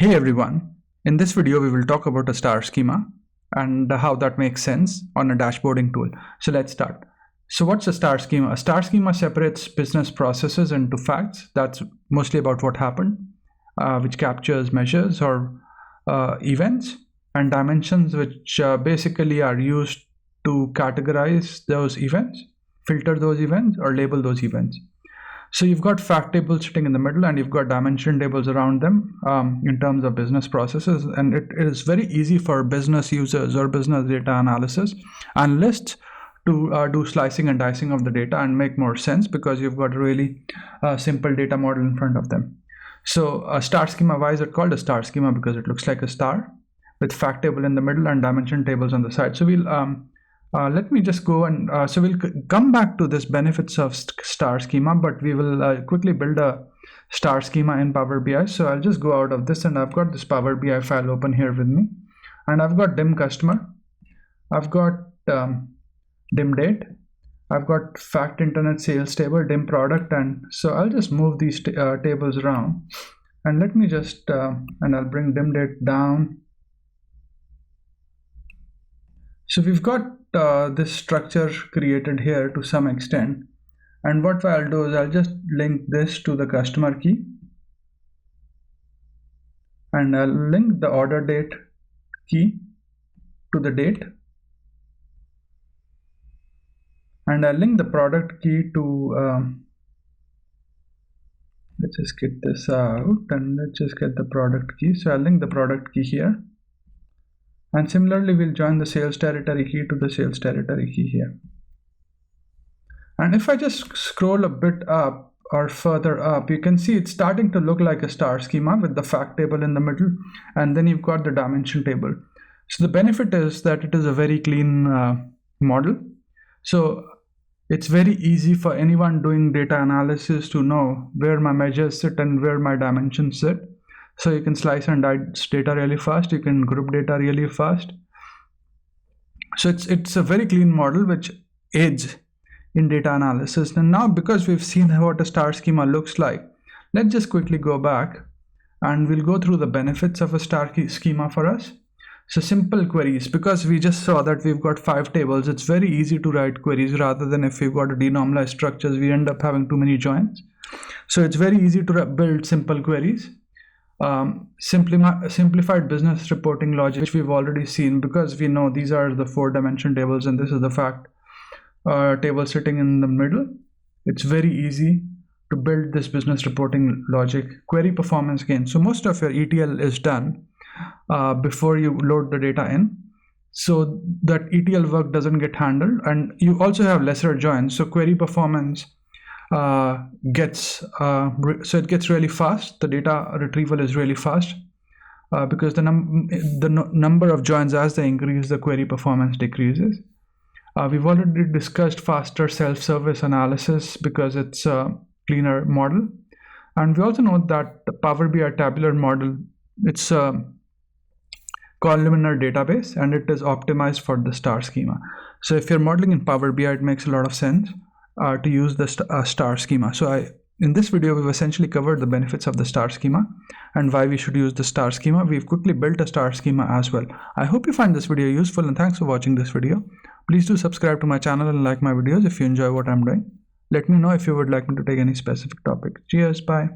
Hey everyone, in this video we will talk about a star schema and how that makes sense on a dashboarding tool. So let's start. So what's a star schema? A star schema separates business processes into facts. That's mostly about what happened, which captures measures or events, and dimensions, which basically are used to categorize those events, filter those events, or label those events. So you've got fact tables sitting in the middle and you've got dimension tables around them in terms of business processes. And it is very easy for business users or business data analysts to do slicing and dicing of the data and make more sense because you've got a really simple data model in front of them. So a star schema, why is it called a star schema? Because it looks like a star with fact table in the middle and dimension tables on the side. So we'll let me just go and so we'll come back to this benefits of star schema, but we will quickly build a star schema in Power BI. So I'll just go out of this, and I've got this Power BI file open here with me, and I've got dim customer, I've got dim date, I've got fact internet sales table, dim product, and so I'll just move these tables around, and let me just and I'll bring dim date down. So we've got this structure created here to some extent, and what I'll do is I'll just link this to the customer key, and I'll link the order date key to the date, and I'll link the product key to let's just get this out and let's just get the product key. So I'll link the product key here, and similarly we'll join the sales territory key to the sales territory key here. And if I just scroll a bit up or further up, you can see it's starting to look like a star schema with the fact table in the middle, and then you've got the dimension table. So the benefit is that it is a very clean model. So it's very easy for anyone doing data analysis to know where my measures sit and where my dimensions sit. So you can slice and dice data really fast, you can group data really fast. So it's a very clean model which aids in data analysis. And now, because we've seen what a star schema looks like, let's just quickly go back and we'll go through the benefits of a star schema for us. So simple queries, because we just saw that we've got 5 tables, it's very easy to write queries rather than if we've got to denormalize structures, we end up having too many joins. So it's very easy to build simple queries. Simplified business reporting logic, which we've already seen, because we know these are the 4 dimension tables and this is the fact table sitting in the middle. It's very easy to build this business reporting logic. Query performance gain, so most of your ETL is done before you load the data in, so that ETL work doesn't get handled, and you also have lesser joins, so query performance gets really fast. The data retrieval is really fast because the number of joins, as they increase, the query performance decreases. We've already discussed faster self-service analysis because it's a cleaner model, and we also know that the Power BI tabular model, it's a columnar database and it is optimized for the star schema. So if you're modeling in Power BI, it makes a lot of sense to use the star schema. So in this video, we've essentially covered the benefits of the star schema and why we should use the star schema. We've quickly built a star schema as well. I hope you find this video useful, and thanks for watching this video. Please do subscribe to my channel and like my videos if you enjoy what I'm doing. Let me know if you would like me to take any specific topic. Cheers, bye.